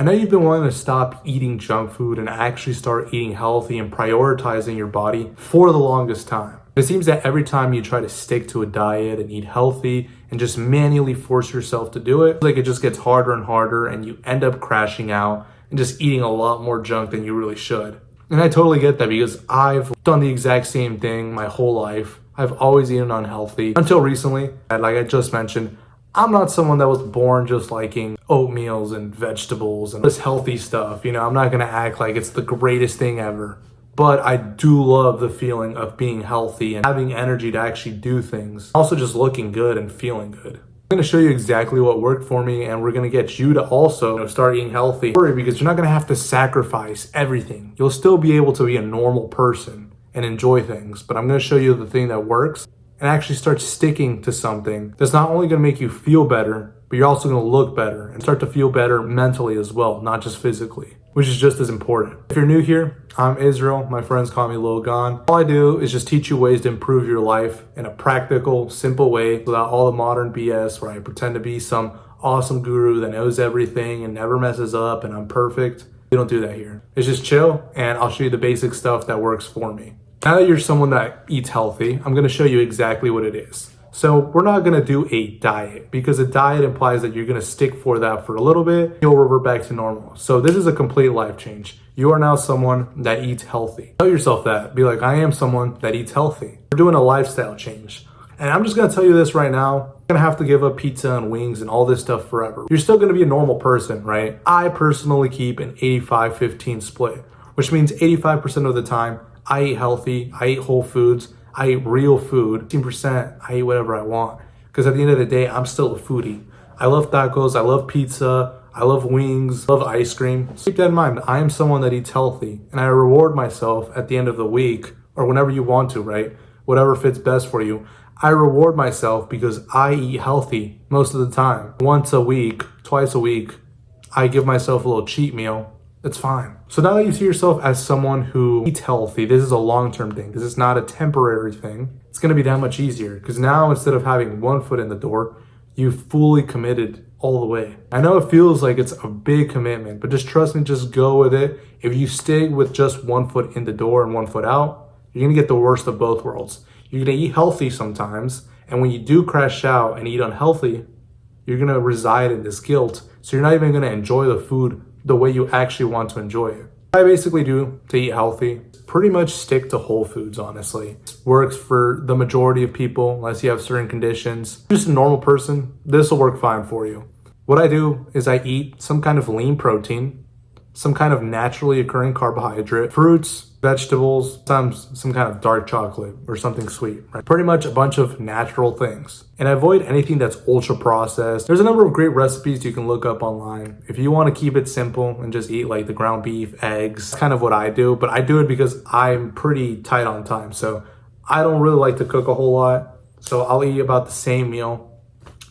I know you've been wanting to stop eating junk food and actually start eating healthy and prioritizing your body for the longest time. It seems that every time you try to stick to a diet and eat healthy and just manually force yourself to do it, like it just gets harder and harder and you end up crashing out and just eating a lot more junk than you really should. And I totally get that because I've done the exact same thing my whole life. I've always eaten unhealthy until recently. And like I just mentioned, I'm not someone that was born just liking oatmeals and vegetables and this healthy stuff. I'm not going to act like it's the greatest thing ever. But I do love the feeling of being healthy and having energy to actually do things. Also just looking good and feeling good. I'm going to show you exactly what worked for me, and we're going to get you to also start eating healthy. Because you're not going to have to sacrifice everything. You'll still be able to be a normal person and enjoy things. But I'm going to show you the thing that works and actually start sticking to something that's not only going to make you feel better, but you're also going to look better and start to feel better mentally as well, not just physically, which is just as important. If you're new here, I'm Israel. My friends call me Lil Gon. All I do is just teach you ways to improve your life in a practical, simple way without all the modern BS where I pretend to be some awesome guru that knows everything and never messes up and I'm perfect. We don't do that here. It's just chill and I'll show you the basic stuff that works for me. Now that you're someone that eats healthy, I'm going to show you exactly what it is. So we're not going to do a diet because a diet implies that you're going to stick for that for a little bit. You'll revert back to normal. So this is a complete life change. You are now someone that eats healthy. Tell yourself that. Be like, I am someone that eats healthy. We're doing a lifestyle change. And I'm just going to tell you this right now. You're going to have to give up pizza and wings and all this stuff forever. You're still going to be a normal person, right? I personally keep an 85-15 split, which means 85% of the time I eat healthy, I eat whole foods, I eat real food. 15% I eat whatever I want. Because at the end of the day, I'm still a foodie. I love tacos, I love pizza, I love wings, I love ice cream. So keep that in mind. I am someone that eats healthy. And I reward myself at the end of the week, or whenever you want to, right? Whatever fits best for you. I reward myself because I eat healthy most of the time. Once a week, twice a week, I give myself a little cheat meal. It's fine. So now that you see yourself as someone who eats healthy, this is a long-term thing. This is not a temporary thing. It's going to be that much easier because now instead of having one foot in the door, you've fully committed all the way. I know it feels like it's a big commitment, but just trust me, just go with it. If you stay with just 1 foot in the door and 1 foot out, you're going to get the worst of both worlds. You're going to eat healthy sometimes, and when you do crash out and eat unhealthy, you're going to reside in this guilt. So you're not even going to enjoy the food the way you actually want to enjoy it. What I basically do to eat healthy, pretty much stick to whole foods, honestly. It works for the majority of people, unless you have certain conditions. Just a normal person, this will work fine for you. What I do is I eat some kind of lean protein, some kind of naturally occurring carbohydrate, fruits, vegetables, sometimes some kind of dark chocolate or something sweet, right? Pretty much a bunch of natural things. And I avoid anything that's ultra processed. There's a number of great recipes you can look up online. If you want to keep it simple and just eat like the ground beef, eggs, that's kind of what I do. But I do it because I'm pretty tight on time. So I don't really like to cook a whole lot. So I'll eat about the same meal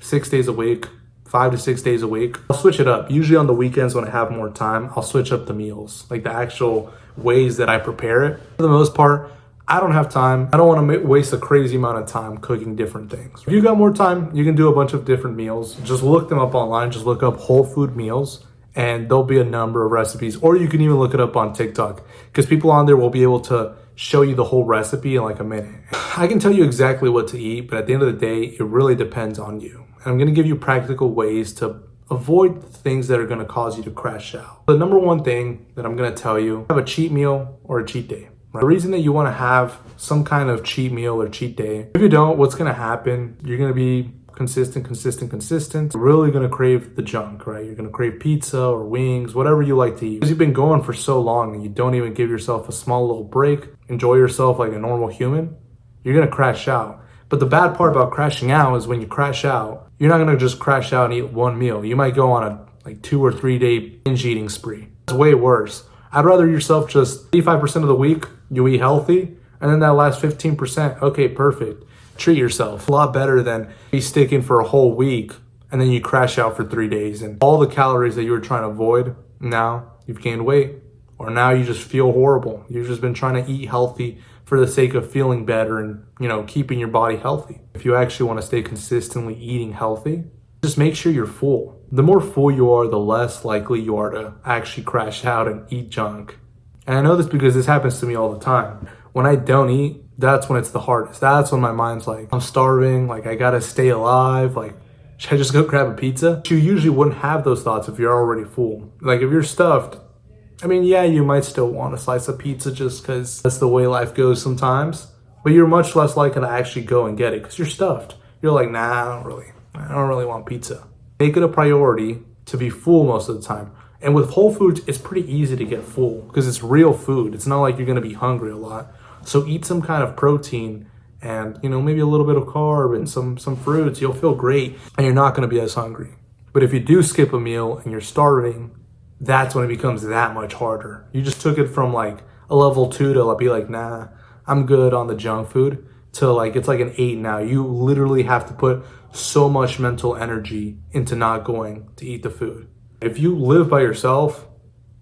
6 days a week. 5 to 6 days a week. I'll switch it up. Usually on the weekends when I have more time, I'll switch up the meals, like the actual ways that I prepare it. For the most part, I don't have time. I don't want to waste a crazy amount of time cooking different things. If you got more time, you can do a bunch of different meals. Just look them up online. Just look up whole food meals and there'll be a number of recipes. Or you can even look it up on TikTok because people on there will be able to show you the whole recipe in like a minute. I can tell you exactly what to eat, but at the end of the day, it really depends on you. And I'm going to give you practical ways to avoid things that are going to cause you to crash out. The number one thing that I'm going to tell you, have a cheat meal or a cheat day. Right? The reason that you want to have some kind of cheat meal or cheat day, if you don't, what's going to happen? You're going to be consistent. You're really going to crave the junk, right? You're going to crave pizza or wings, whatever you like to eat. Because you've been going for so long and you don't even give yourself a small little break, enjoy yourself like a normal human, you're going to crash out. But the bad part about crashing out is when you crash out, you're not going to just crash out and eat one meal. You might go on a 2 or 3 day binge eating spree. It's way worse. I'd rather yourself just 85% of the week, you eat healthy, and then that last 15%, okay, perfect. Treat yourself. A lot better than be sticking for a whole week and then you crash out for 3 days and all the calories that you were trying to avoid, now you've gained weight or now you just feel horrible. You've just been trying to eat healthy for the sake of feeling better and, keeping your body healthy. If you actually want to stay consistently eating healthy, just make sure you're full. the more full you are, the less likely you are to actually crash out and eat junk. And I know this because this happens to me all the time. When I don't eat, that's when it's the hardest. That's when my mind's like, I'm starving, like I gotta stay alive, like should I just go grab a pizza? You usually wouldn't have those thoughts if you're already full. Like if you're stuffed, I mean, yeah, you might still want a slice of pizza just because that's the way life goes sometimes, but you're much less likely to actually go and get it because you're stuffed. You're like, nah, I don't really want pizza. Make it a priority to be full most of the time. And with Whole Foods, it's pretty easy to get full because it's real food. It's not like you're going to be hungry a lot. So eat some kind of protein and, maybe a little bit of carb and some fruits. You'll feel great and you're not going to be as hungry. But if you do skip a meal and you're starving, that's when it becomes that much harder. You just took it from like a level 2 to be like, nah, I'm good on the junk food, to like it's like an 8 now. You literally have to put so much mental energy into not going to eat the food. If you live by yourself,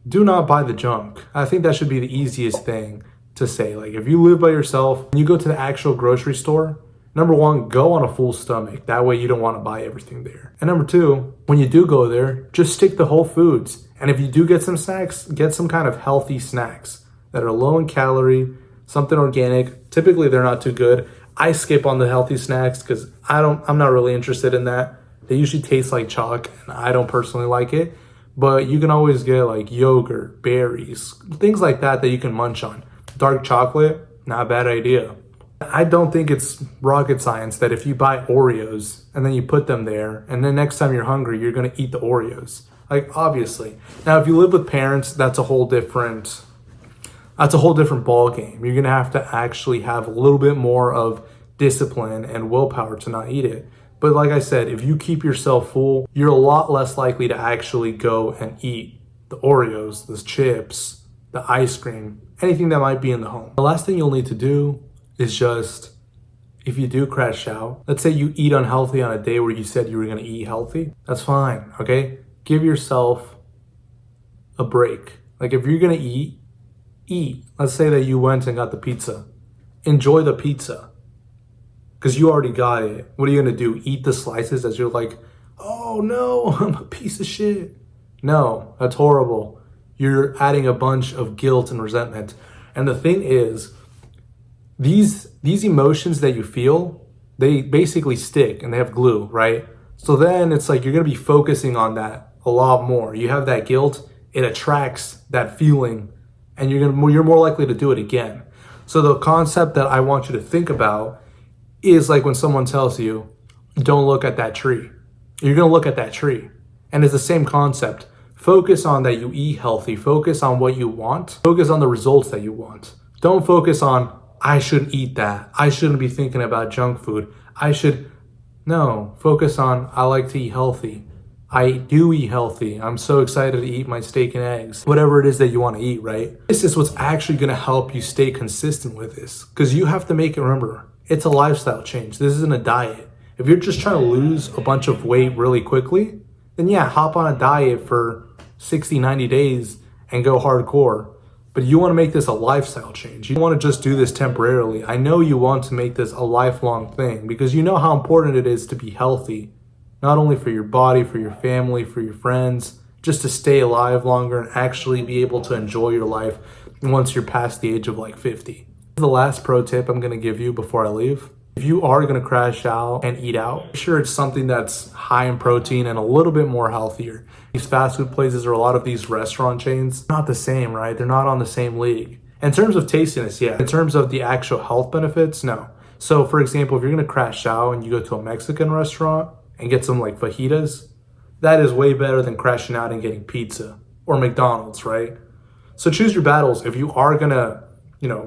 do not buy the junk. I think that should be the easiest thing to say. Like if you live by yourself and you go to the actual grocery store, number one, go on a full stomach. That way you don't want to buy everything there. And number two, when you do go there, just stick to Whole Foods. And if you do get some snacks, get some kind of healthy snacks that are low in calorie, something organic. Typically they're not too good. I skip on the healthy snacks because I'm not really interested in that. They usually taste like chalk and I don't personally like it. But you can always get like yogurt, berries, things like that you can munch on. Dark chocolate, not a bad idea. I don't think it's rocket science that if you buy Oreos and then you put them there and then next time you're hungry, you're going to eat the Oreos. Like obviously. Now, if you live with parents, that's a whole different ball game. You're going to have to actually have a little bit more of discipline and willpower to not eat it. But like I said, if you keep yourself full, you're a lot less likely to actually go and eat the Oreos, the chips, the ice cream, anything that might be in the home. The last thing you'll need to do is just, if you do crash out, let's say you eat unhealthy on a day where you said you were going to eat healthy, that's fine, okay? Give yourself a break. Like if you're going to eat. Let's say that you went and got the pizza. Enjoy the pizza because you already got it. What are you going to do? Eat the slices as you're like, oh no, I'm a piece of shit. No, that's horrible. You're adding a bunch of guilt and resentment. And the thing is, these emotions that you feel, they basically stick and they have glue, right? So then it's like you're going to be focusing on that a lot more. You have that guilt, it attracts that feeling, and you're more likely to do it again. So the concept that I want you to think about is like when someone tells you, don't look at that tree. You're going to look at that tree. And it's the same concept. Focus on that you eat healthy. Focus on what you want. Focus on the results that you want. Don't focus on, I shouldn't eat that. I shouldn't be thinking about junk food. No, focus on, I like to eat healthy. I do eat healthy. I'm so excited to eat my steak and eggs. Whatever it is that you want to eat, right? This is what's actually going to help you stay consistent with this. Because you have to make it, remember, it's a lifestyle change. This isn't a diet. If you're just trying to lose a bunch of weight really quickly, then yeah, hop on a diet for 60, 90 days and go hardcore. But you want to make this a lifestyle change. You don't want to just do this temporarily. I know you want to make this a lifelong thing because you know how important it is to be healthy. Not only for your body, for your family, for your friends, just to stay alive longer and actually be able to enjoy your life once you're past the age of like 50. The last pro tip I'm going to give you before I leave. If you are going to crash out and eat out, make sure it's something that's high in protein and a little bit more healthier. These fast food places or a lot of these restaurant chains, not the same, right? They're not on the same league. In terms of tastiness, yeah. In terms of the actual health benefits, no. So for example, if you're going to crash out and you go to a Mexican restaurant and get some like fajitas, that is way better than crashing out and getting pizza or McDonald's, right? So choose your battles. If you are going to,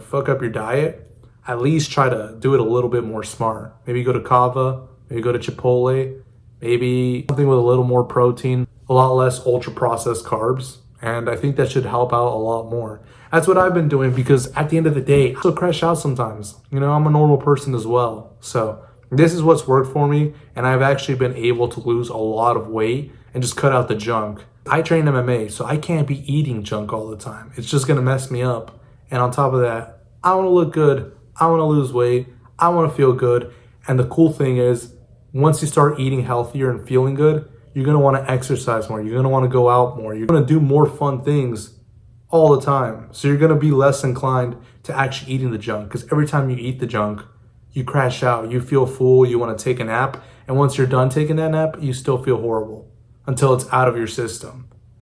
fuck up your diet, at least try to do it a little bit more smart. Maybe go to Cava, maybe go to Chipotle, maybe something with a little more protein, a lot less ultra processed carbs. And I think that should help out a lot more. That's what I've been doing because at the end of the day, I still crash out sometimes. I'm a normal person as well. So this is what's worked for me. And I've actually been able to lose a lot of weight and just cut out the junk. I train MMA, so I can't be eating junk all the time. It's just going to mess me up. And on top of that, I want to look good. I want to lose weight. I want to feel good. And the cool thing is, once you start eating healthier and feeling good, You're going to want to exercise more. You're going to want to go out more. You're going to do more fun things all the time. So you're going to be less inclined to actually eating the junk, because every time you eat the junk, you crash out. You feel full. You want to take a nap. And once you're done taking that nap, you still feel horrible until it's out of your system.